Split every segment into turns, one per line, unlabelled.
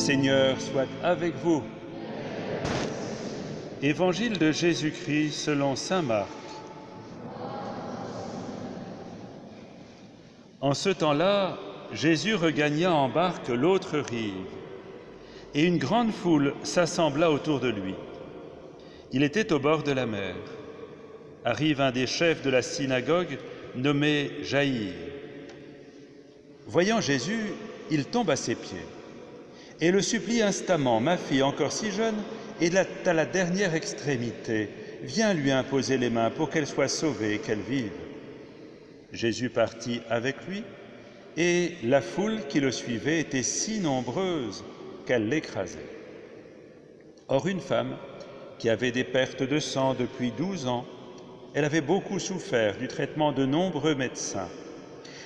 Seigneur soit avec vous. Évangile de Jésus-Christ selon saint Marc. En ce temps-là, Jésus regagna en barque l'autre rive, et une grande foule s'assembla autour de lui. Il était au bord de la mer. Arrive un des chefs de la synagogue, nommé Jaïr. Voyant Jésus, il tombe à ses pieds et le supplie instamment: « Ma fille, encore si jeune, est à la dernière extrémité. Viens lui imposer les mains pour qu'elle soit sauvée et qu'elle vive. » Jésus partit avec lui, et la foule qui le suivait était si nombreuse qu'elle l'écrasait. Or, une femme qui avait des pertes de sang depuis 12 ans, elle avait beaucoup souffert du traitement de nombreux médecins,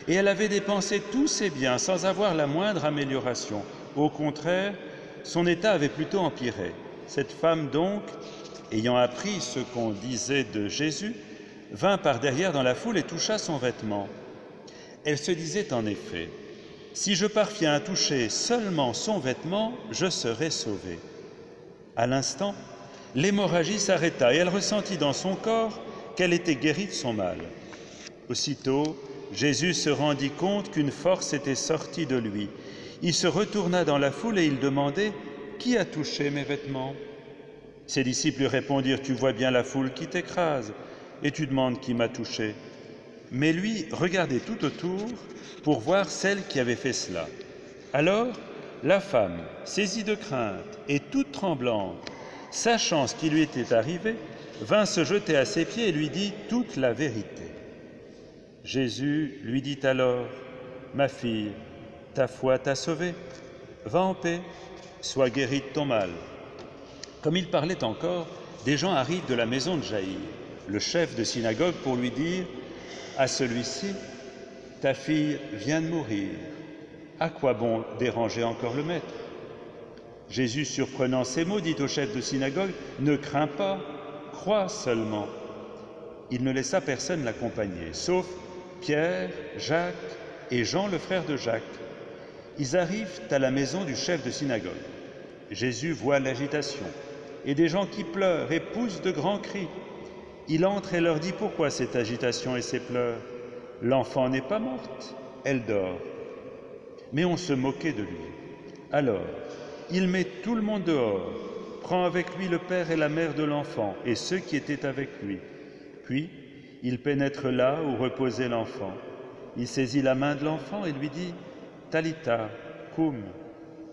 et elle avait dépensé tous ses biens sans avoir la moindre amélioration. Au contraire, son état avait plutôt empiré. Cette femme donc, ayant appris ce qu'on disait de Jésus, vint par derrière dans la foule et toucha son vêtement. Elle se disait en effet: « Si je parviens à toucher seulement son vêtement, je serai sauvée. » À l'instant, l'hémorragie s'arrêta et elle ressentit dans son corps qu'elle était guérie de son mal. Aussitôt, Jésus se rendit compte qu'une force était sortie de lui. Il se retourna dans la foule et il demandait: « Qui a touché mes vêtements ?» Ses disciples lui répondirent: « Tu vois bien la foule qui t'écrase, et tu demandes qui m'a touché. » Mais lui regardait tout autour pour voir celle qui avait fait cela. Alors, la femme, saisie de crainte et toute tremblante, sachant ce qui lui était arrivé, vint se jeter à ses pieds et lui dit toute la vérité. Jésus lui dit alors: « Ma fille, ta foi t'a sauvée. Va en paix, sois guérie de ton mal. » Comme il parlait encore, des gens arrivent de la maison de Jaïr, le chef de synagogue, pour lui dire à celui-ci: « Ta fille vient de mourir. À quoi bon déranger encore le maître ?» Jésus, surprenant ces mots, dit au chef de synagogue: « Ne crains pas, crois seulement. » Il ne laissa personne l'accompagner, sauf Pierre, Jacques et Jean, le frère de Jacques. Ils arrivent à la maison du chef de synagogue. Jésus voit l'agitation et des gens qui pleurent et poussent de grands cris. Il entre et leur dit: « Pourquoi cette agitation et ces pleurs? L'enfant n'est pas morte, elle dort. » Mais on se moquait de lui. Alors, il met tout le monde dehors, prend avec lui le père et la mère de l'enfant et ceux qui étaient avec lui. Puis, il pénètre là où reposait l'enfant. Il saisit la main de l'enfant et lui dit: « Talitha, koum »,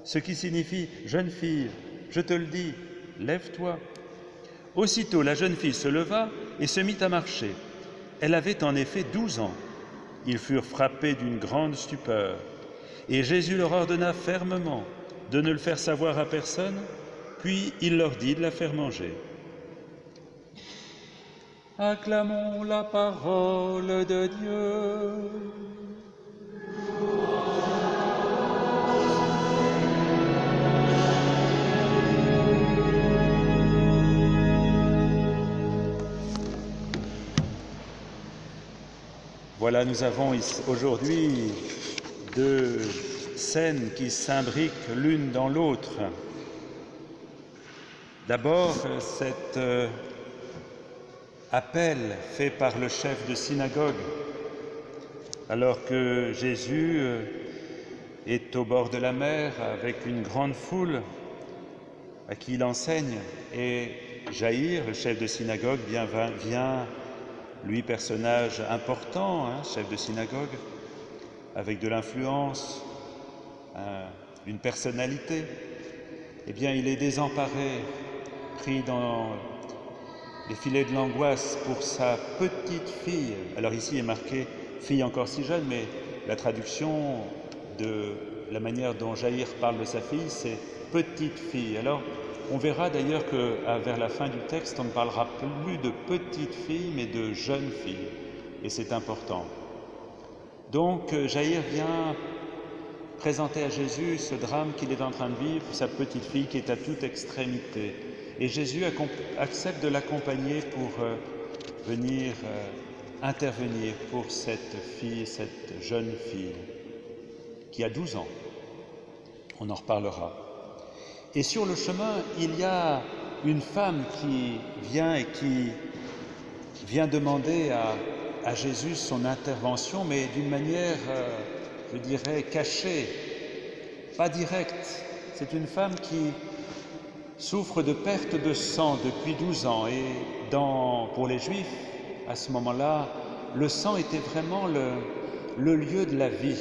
ce qui signifie: « Jeune fille, je te le dis, lève-toi. » Aussitôt, la jeune fille se leva et se mit à marcher. Elle avait en effet 12 ans. Ils furent frappés d'une grande stupeur. Et Jésus leur ordonna fermement de ne le faire savoir à personne, puis il leur dit de la faire manger. Acclamons la parole de Dieu. Voilà, nous avons aujourd'hui deux scènes qui s'imbriquent l'une dans l'autre. D'abord, cet appel fait par le chef de synagogue, alors que Jésus est au bord de la mer avec une grande foule à qui il enseigne, et Jaïr, le chef de synagogue, vient lui, personnage important, chef de synagogue, avec de l'influence, une personnalité, eh bien, il est désemparé, pris dans les filets de l'angoisse pour sa petite fille. Alors ici est marqué « fille encore si jeune », mais la traduction de la manière dont Jaïr parle de sa fille, c'est « petite fille ». Alors, on verra d'ailleurs que vers la fin du texte, on ne parlera plus de petite fille, mais de jeune fille, et c'est important. Donc, Jaïr vient présenter à Jésus ce drame qu'il est en train de vivre, sa petite fille qui est à toute extrémité. Et Jésus accepte de l'accompagner pour venir intervenir pour cette fille, cette jeune fille, qui a 12 ans. On en reparlera. Et sur le chemin, il y a une femme qui vient et qui vient demander à Jésus son intervention, mais d'une manière, je dirais, cachée, pas directe. C'est une femme qui souffre de perte de sang depuis 12 ans. Et pour les Juifs, à ce moment-là, le sang était vraiment le lieu de la vie.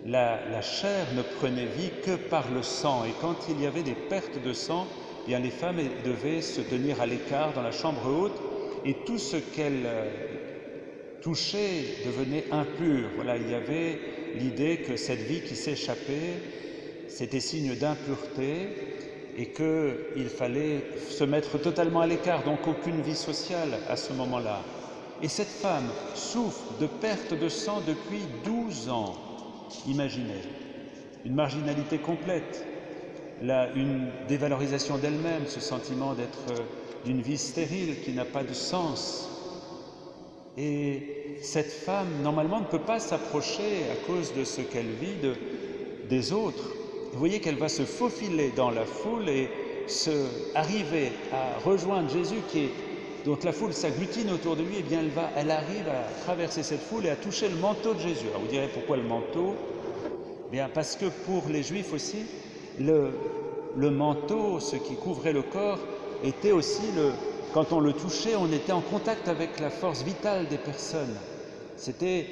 La chair ne prenait vie que par le sang. Et quand il y avait des pertes de sang, eh bien les femmes devaient se tenir à l'écart dans la chambre haute et tout ce qu'elles touchaient devenait impur. Voilà, il y avait l'idée que cette vie qui s'échappait, c'était signe d'impureté et qu'il fallait se mettre totalement à l'écart, donc aucune vie sociale à ce moment-là. Et cette femme souffre de perte de sang depuis 12 ans. Imaginez, une marginalité complète, une dévalorisation d'elle-même, ce sentiment d'être d'une vie stérile qui n'a pas de sens. Et cette femme, normalement, ne peut pas s'approcher à cause de ce qu'elle vit des autres. Vous voyez qu'elle va se faufiler dans la foule et arriver à rejoindre Jésus donc la foule s'agglutine autour de lui, et bien elle arrive à traverser cette foule et à toucher le manteau de Jésus. Alors vous direz pourquoi le manteau? Bien parce que pour les Juifs aussi, le manteau, ce qui couvrait le corps, était aussi quand on le touchait, on était en contact avec la force vitale des personnes. C'était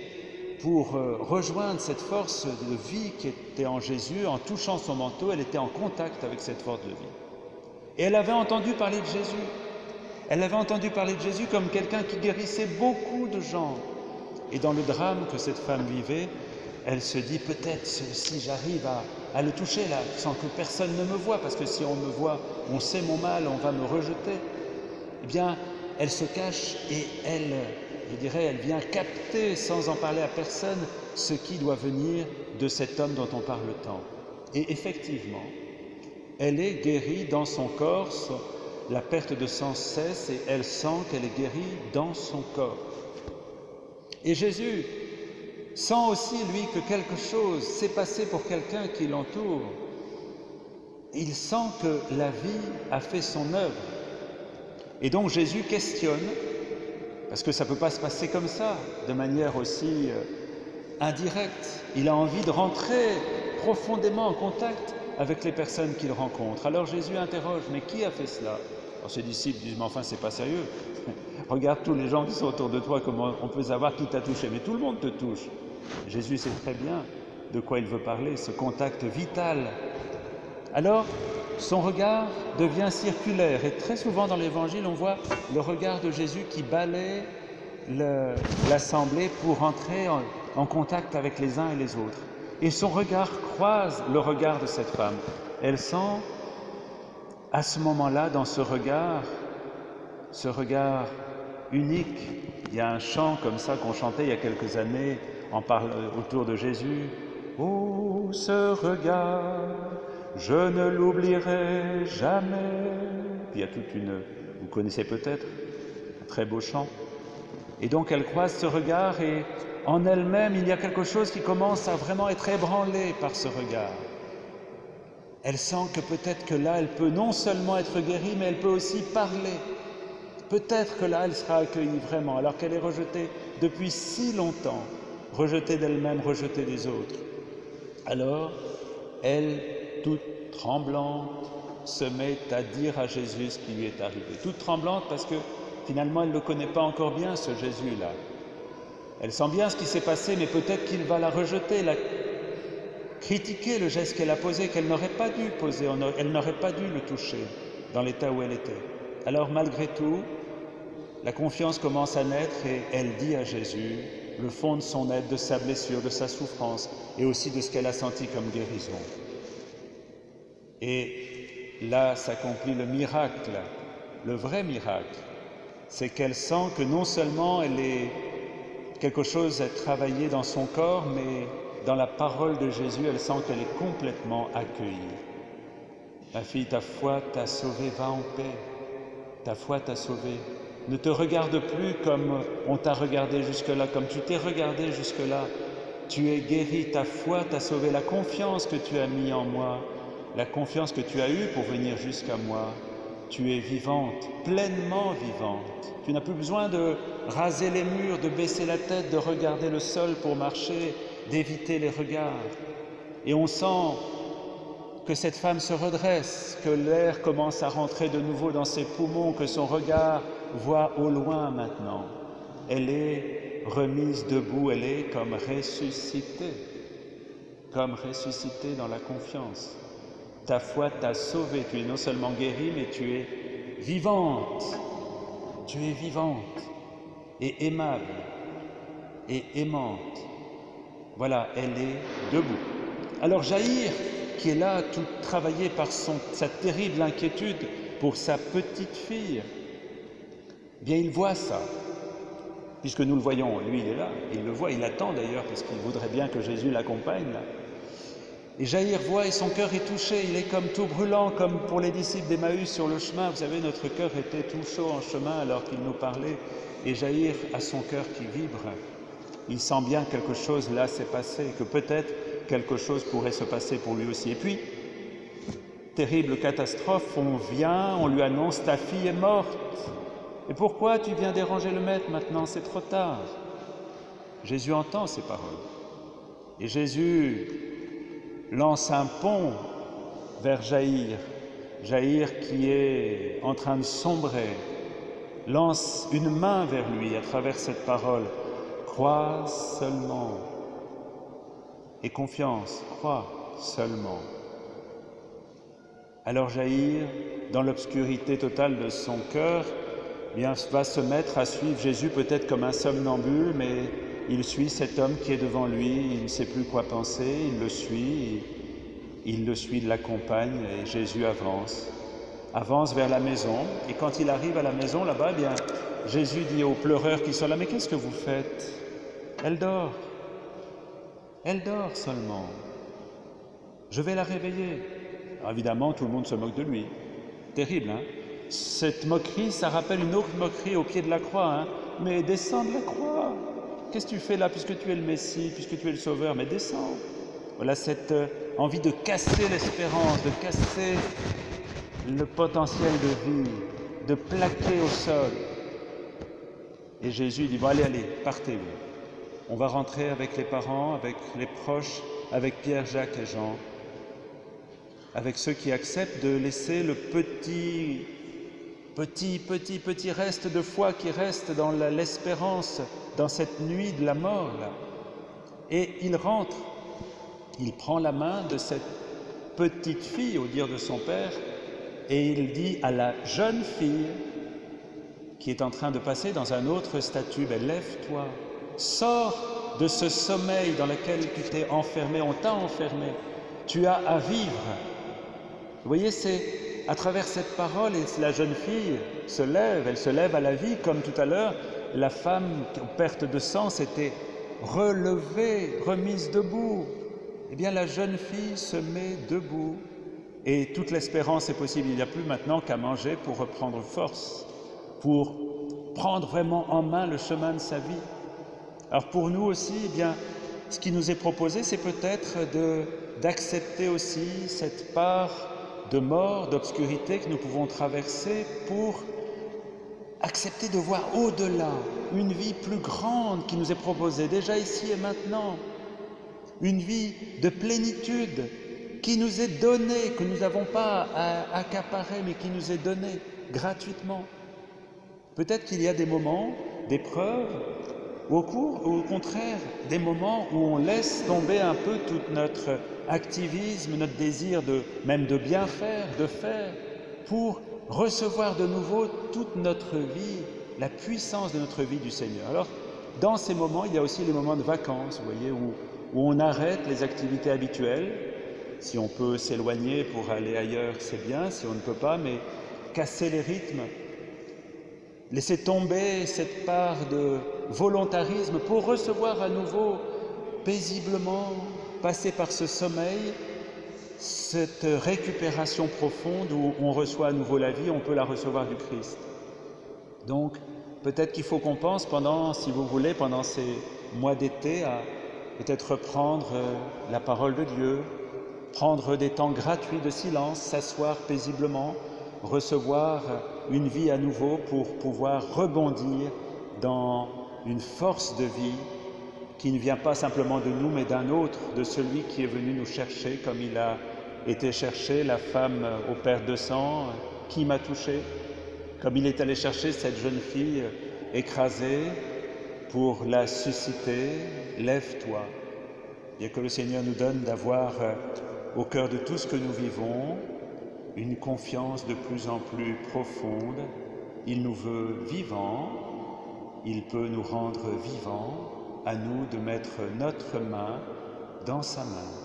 pour rejoindre cette force de vie qui était en Jésus, en touchant son manteau, elle était en contact avec cette force de vie. Et elle avait entendu parler de Jésus. Elle avait entendu parler de Jésus comme quelqu'un qui guérissait beaucoup de gens. Et dans le drame que cette femme vivait, elle se dit peut-être si j'arrive à le toucher là, sans que personne ne me voie, parce que si on me voit, on sait mon mal, on va me rejeter. Eh bien, elle se cache et elle vient capter sans en parler à personne ce qui doit venir de cet homme dont on parle tant. Et effectivement, elle est guérie dans son corps. La perte de sang cesse et elle sent qu'elle est guérie dans son corps. Et Jésus sent aussi, lui, que quelque chose s'est passé pour quelqu'un qui l'entoure. Il sent que la vie a fait son œuvre. Et donc Jésus questionne, parce que ça ne peut pas se passer comme ça, de manière aussi indirecte. Il a envie de rentrer profondément en contact avec les personnes qu'il rencontre. Alors Jésus interroge, mais qui a fait cela? Alors ses disciples disent, mais enfin, c'est pas sérieux. Regarde tous les gens qui sont autour de toi, comment on peut savoir qui t'a touché. Mais tout le monde te touche. Jésus sait très bien de quoi il veut parler, ce contact vital. Alors, son regard devient circulaire. Et très souvent dans l'Évangile, on voit le regard de Jésus qui balaie l'assemblée pour entrer en contact avec les uns et les autres. Et son regard croise le regard de cette femme. Elle sent, à ce moment-là, dans ce regard unique, il y a un chant comme ça qu'on chantait il y a quelques années, on parle autour de Jésus. « Oh, ce regard, je ne l'oublierai jamais !» Puis il y a vous connaissez peut-être, un très beau chant. Et donc elle croise ce regard et en elle-même, il y a quelque chose qui commence à vraiment être ébranlé par ce regard. Elle sent que peut-être que là, elle peut non seulement être guérie, mais elle peut aussi parler. Peut-être que là, elle sera accueillie vraiment, alors qu'elle est rejetée depuis si longtemps, rejetée d'elle-même, rejetée des autres. Alors, elle, toute tremblante, se met à dire à Jésus ce qui lui est arrivé. Toute tremblante parce que finalement, elle ne le connaît pas encore bien, ce Jésus-là. Elle sent bien ce qui s'est passé, mais peut-être qu'il va la rejeter, critiquer le geste qu'elle a posé, qu'elle n'aurait pas dû poser, elle n'aurait pas dû le toucher dans l'état où elle était. Alors malgré tout, la confiance commence à naître et elle dit à Jésus le fond de son être, de sa blessure, de sa souffrance et aussi de ce qu'elle a senti comme guérison. Et là s'accomplit le miracle, le vrai miracle, c'est qu'elle sent que non seulement quelque chose est travaillé dans son corps, mais dans la parole de Jésus, elle sent qu'elle est complètement accueillie. Ma fille, ta foi t'a sauvée, va en paix. Ta foi t'a sauvée. Ne te regarde plus comme on t'a regardé jusque-là, comme tu t'es regardé jusque-là. Tu es guérie, ta foi t'a sauvée, la confiance que tu as mis en moi la confiance que tu as eue pour venir jusqu'à moi. Tu es vivante, pleinement vivante. Tu n'as plus besoin de raser les murs, de baisser la tête, de regarder le sol pour marcher, d'éviter les regards. Et on sent que cette femme se redresse, que l'air commence à rentrer de nouveau dans ses poumons, que son regard voit au loin maintenant. Elle est remise debout, elle est comme ressuscitée dans la confiance. Ta foi t'a sauvée, tu es non seulement guérie, mais tu es vivante. Tu es vivante et aimable et aimante. Voilà, elle est debout. Alors Jaïr, qui est là, tout travaillé par sa terrible inquiétude pour sa petite fille, bien il voit ça, puisque nous le voyons, lui il est là, il le voit, il attend d'ailleurs, parce qu'il voudrait bien que Jésus l'accompagne là. Et Jaïr voit et son cœur est touché, il est comme tout brûlant, comme pour les disciples d'Emmaüs sur le chemin. Vous savez, notre cœur était tout chaud en chemin alors qu'il nous parlait, et Jaïr a son cœur qui vibre. Il sent bien que quelque chose là s'est passé, que peut-être quelque chose pourrait se passer pour lui aussi. Et puis, terrible catastrophe, on vient, on lui annonce « ta fille est morte ». Et pourquoi tu viens déranger le maître maintenant? C'est trop tard. Jésus entend ces paroles. Et Jésus lance un pont vers Jaïr. Jaïr qui est en train de sombrer, lance une main vers lui à travers cette parole. Crois seulement. Et confiance, crois seulement. Alors Jaïr, dans l'obscurité totale de son cœur, va se mettre à suivre Jésus peut-être comme un somnambule, mais il suit cet homme qui est devant lui, il ne sait plus quoi penser, il le suit, il l'accompagne et Jésus avance vers la maison. Et quand il arrive à la maison là-bas, bien Jésus dit aux pleureurs qui sont là, mais qu'est-ce que vous faites? Elle dort seulement. Je vais la réveiller. Alors évidemment, tout le monde se moque de lui. Terrible, hein? Cette moquerie, ça rappelle une autre moquerie au pied de la croix. Hein? Mais descends de la croix. Qu'est-ce que tu fais là, puisque tu es le Messie, puisque tu es le Sauveur? Mais descends. Voilà cette envie de casser l'espérance, de casser le potentiel de vie, de plaquer au sol. Et Jésus dit, bon allez, partez. On va rentrer avec les parents, avec les proches, avec Pierre, Jacques et Jean, avec ceux qui acceptent de laisser le petit reste de foi qui reste dans l'espérance, dans cette nuit de la mort là. Et il rentre, il prend la main de cette petite fille, au dire de son père, et il dit à la jeune fille qui est en train de passer dans un autre statut, ben, lève-toi, sors de ce sommeil dans lequel tu t'es enfermé, on t'a enfermé, tu as à vivre. Vous voyez, c'est à travers cette parole, et la jeune fille se lève, elle se lève à la vie, comme tout à l'heure, la femme en perte de sang s'était relevée, remise debout. Eh bien, la jeune fille se met debout, et toute l'espérance est possible. Il n'y a plus maintenant qu'à manger pour reprendre force, pour prendre vraiment en main le chemin de sa vie. Alors pour nous aussi, eh bien, ce qui nous est proposé, c'est peut-être d'accepter aussi cette part de mort, d'obscurité que nous pouvons traverser pour accepter de voir au-delà, une vie plus grande qui nous est proposée déjà ici et maintenant, une vie de plénitude qui nous est donnée, que nous n'avons pas à accaparer, mais qui nous est donnée gratuitement. Peut-être qu'il y a des moments d'épreuve, ou au contraire, des moments où on laisse tomber un peu tout notre activisme, notre désir même de bien faire, de faire, pour recevoir de nouveau toute notre vie, la puissance de notre vie du Seigneur. Alors, dans ces moments, il y a aussi les moments de vacances, vous voyez, où on arrête les activités habituelles. Si on peut s'éloigner pour aller ailleurs, c'est bien, si on ne peut pas, mais casser les rythmes, laisser tomber cette part de volontarisme pour recevoir à nouveau paisiblement, passer par ce sommeil, cette récupération profonde où on reçoit à nouveau la vie, on peut la recevoir du Christ. Donc, peut-être qu'il faut qu'on pense si vous voulez, pendant ces mois d'été, à peut-être reprendre la parole de Dieu, prendre des temps gratuits de silence, s'asseoir paisiblement, recevoir une vie à nouveau pour pouvoir rebondir dans une force de vie qui ne vient pas simplement de nous, mais d'un autre, de celui qui est venu nous chercher, comme il a été chercher la femme au père de sang, qui m'a touché, comme il est allé chercher cette jeune fille écrasée pour la susciter, lève-toi. Et que le Seigneur nous donne d'avoir au cœur de tout ce que nous vivons une confiance de plus en plus profonde. Il nous veut vivants, il peut nous rendre vivants, à nous de mettre notre main dans sa main.